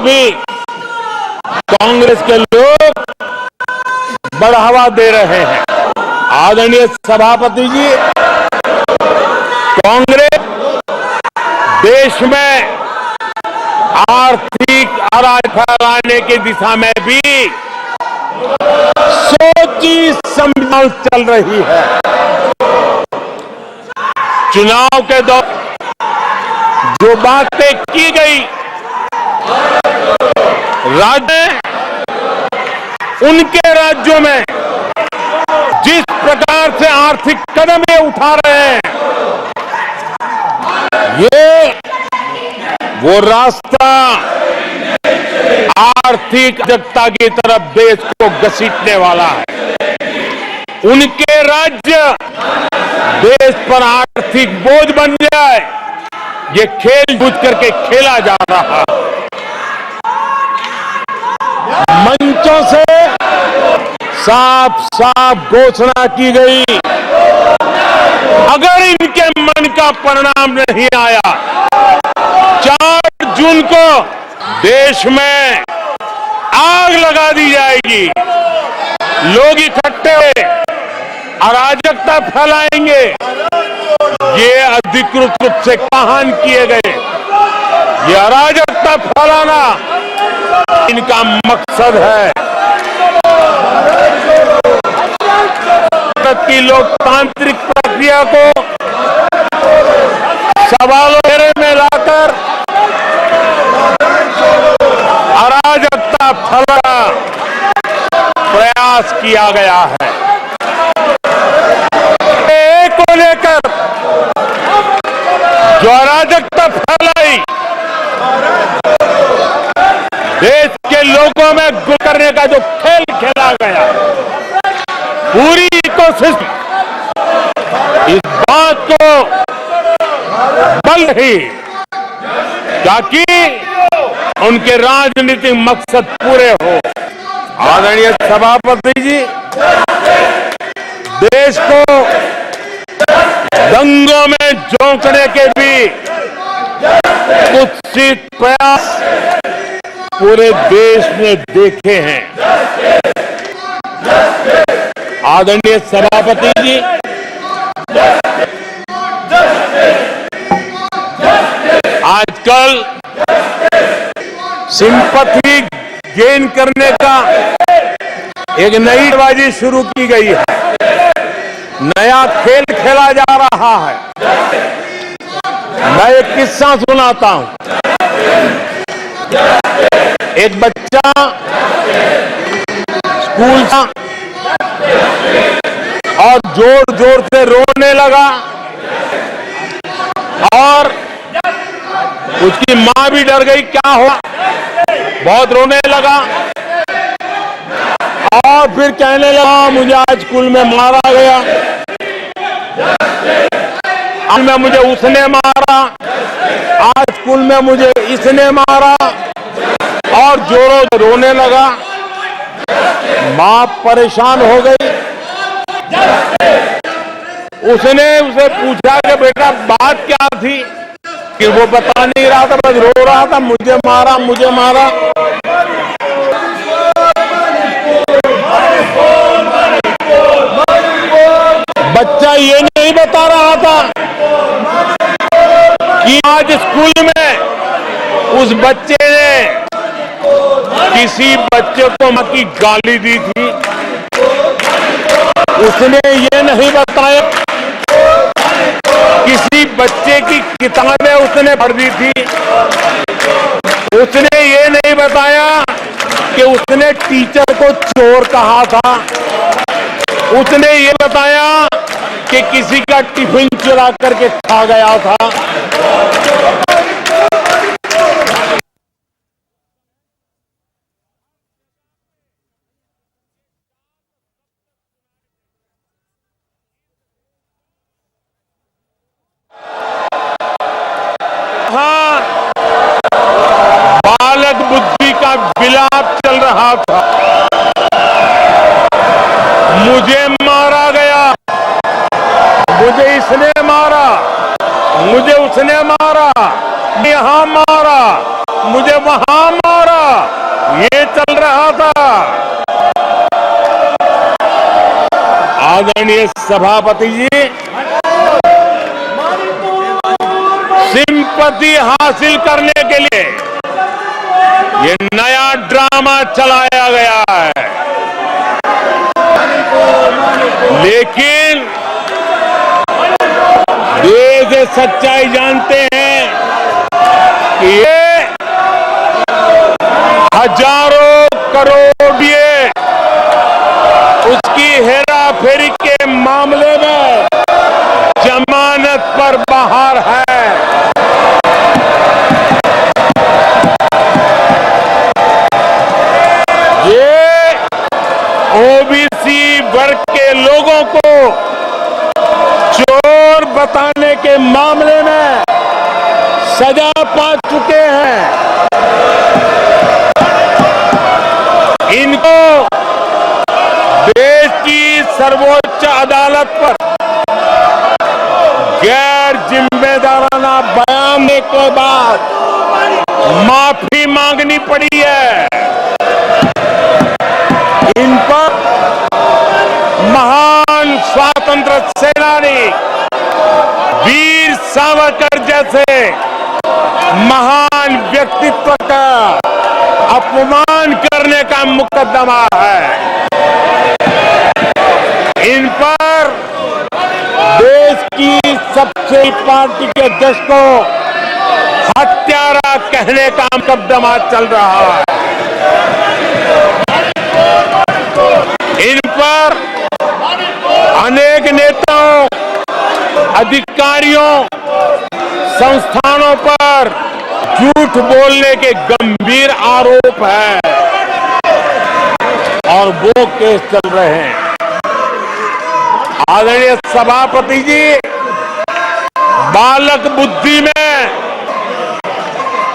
भी कांग्रेस के लोग बढ़ावा दे रहे हैं। आदरणीय सभापति जी, कांग्रेस देश में आर्थिक अराजकता फैलाने की दिशा में भी सोची समझ चल रही है। चुनाव के दौरान जो बातें की गई, राज्य उनके राज्यों में जिस प्रकार से आर्थिक कदम ये उठा रहे हैं, ये वो रास्ता आर्थिक अराजकता की तरफ देश को घसीटने वाला है। उनके राज्य देश पर आर्थिक बोझ बन जाए, ये खेल बूझ करके खेला जा रहा है। मंचों से साफ साफ घोषणा की गई, अगर इनके मन का परिणाम नहीं आया, 4 जून को देश में आग लगा दी जाएगी। लोग इकट्ठे हुए अराजकता फैलाएंगे। ये अधिकृत रूप से कहान किए गए, ये अराजकता फैलाना इनका मकसद है। भारत की लोकतांत्रिक प्रक्रिया को सवालों घेरे में लाकर अराजकता फैलाना प्रयास किया गया है। को लेकर जो अराजकता फैलाई, देश के लोगों में गुम करने का जो खेल खेला गया, पूरी इकोसिस्टम इस बात को बल रही ताकि उनके राजनीतिक मकसद पूरे हो। आदरणीय सभापति जी, देश को दंगों में झोंकने के भी कुत्सित प्रयास पूरे देश में देखे हैं। आदरणीय सभापति जी, आजकल सिंपैथी गेन करने का एक नई बाजी शुरू की गई है, नया खेल खेला जा रहा है। मैं एक किस्सा सुनाता हूं। एक बच्चा स्कूल था और जोर जोर से रोने लगा और उसकी मां भी डर गई, क्या हुआ, बहुत रोने लगा और फिर कहने लगा मुझे आज स्कूल में मारा गया, आज में मुझे उसने मारा, आज स्कूल में मुझे इसने मारा, और जोरों से रोने लगा। मां परेशान हो गई। उसने उसे पूछा कि बेटा बात क्या थी, कि वो बता नहीं रहा था, बस रो रहा था, मुझे मारा मुझे मारा। बच्चा ये नहीं बता रहा था कि आज स्कूल में उस बच्चे ने किसी बच्चे को मां की गाली दी थी। उसने ये नहीं बताया किसी बच्चे की किताबें उसने पढ़ दी थी। उसने ये नहीं बताया कि उसने टीचर को चोर कहा था। उसने ये बताया कि किसी का टिफिन चुरा करके खा गया था। हाँ, बालक बुद्धि का विलाप चल रहा था। मुझे मारा गया, मुझे इसने मारा, मुझे उसने मारा, यहां मारा, मुझे वहां मारा। आदरणीय सभापति जी, सिंपैथी हासिल करने के लिए ये नया ड्रामा चलाया गया है, लेकिन ये सच्चाई जानते हैं कि ये हजारों करोड़िए उसकी हेराफेरी के मामले में जमानत पर बाहर है। ये ओबीसी वर्ग के लोगों को चोर बताने के मामले में सजा पा चुके हैं। इनको देश की सर्वोच्च अदालत पर गैर जिम्मेदाराना बयान देने के बाद माफी मांगनी पड़ी है। इन पर महान स्वातंत्र सेनानी वीर सावरकर जैसे महान व्यक्तित्व का अपमान करने का मुकदमा है। इन पर देश की सबसे पार्टी के अध्यक्ष को हत्यारा कहने का मुकदमा चल रहा है। इन पर अनेक नेताओं, अधिकारियों, संस्थानों पर झूठ बोलने के गंभीर आरोप है और वो केस चल रहे हैं। आदरणीय सभापति जी, बालक बुद्धि में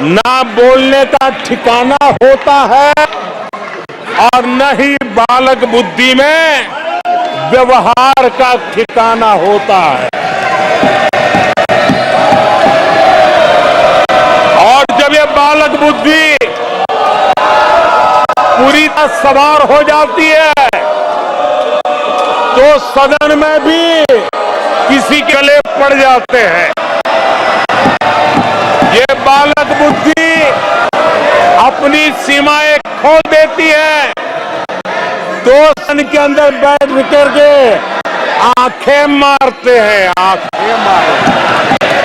ना बोलने का ठिकाना होता है और न ही बालक बुद्धि में व्यवहार का ठिकाना होता है। और जब ये बालक बुद्धि पूरी तरह सवार हो जाती है तो सदन में भी किसी के गले पड़ जाते हैं। ये बालक बुद्धि अपनी सीमाएं खो देती है तो सदन के अंदर बैठ करके आंखें मारते हैं, आंखें मारते हैं।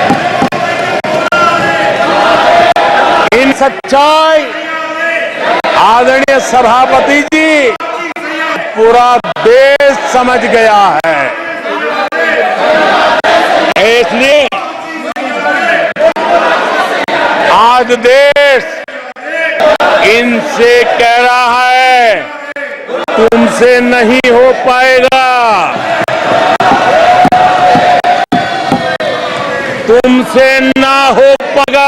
इन सच्चाई आदरणीय सभापति जी पूरा देश समझ गया है। इसलिए आज देश इनसे कह रहा है तुमसे नहीं हो पाएगा, तुमसे ना हो पाएगा।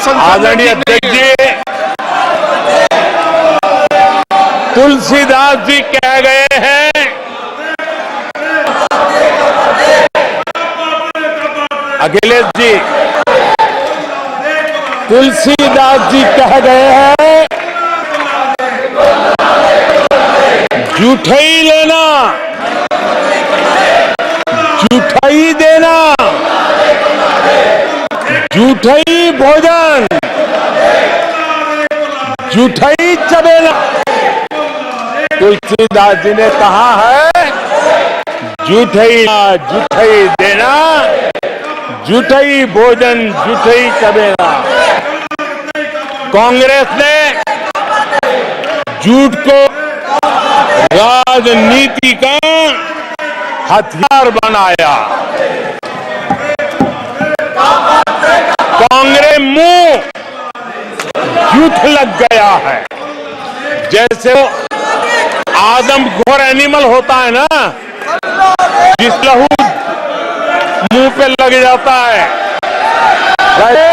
आदरणीय अध्यक्ष जी, तुलसीदास जी कह गए हैं, अखिलेश जी, तुलसीदास जी कह गए हैं, जूठई लेना, जूठई देना, जूठई भोजन, जूठई चबेना। तुलसीदास जी ने कहा है जूठई देना, जूठई भोजन, जूठई चबेना। कांग्रेस ने झूठ को राजनीति का हथियार बनाया। कांग्रेस मुंह झूठ लग गया है। जैसे वो आदमखोर एनिमल होता है ना, जिस लहू मुंह पे लग जाता है, वैसे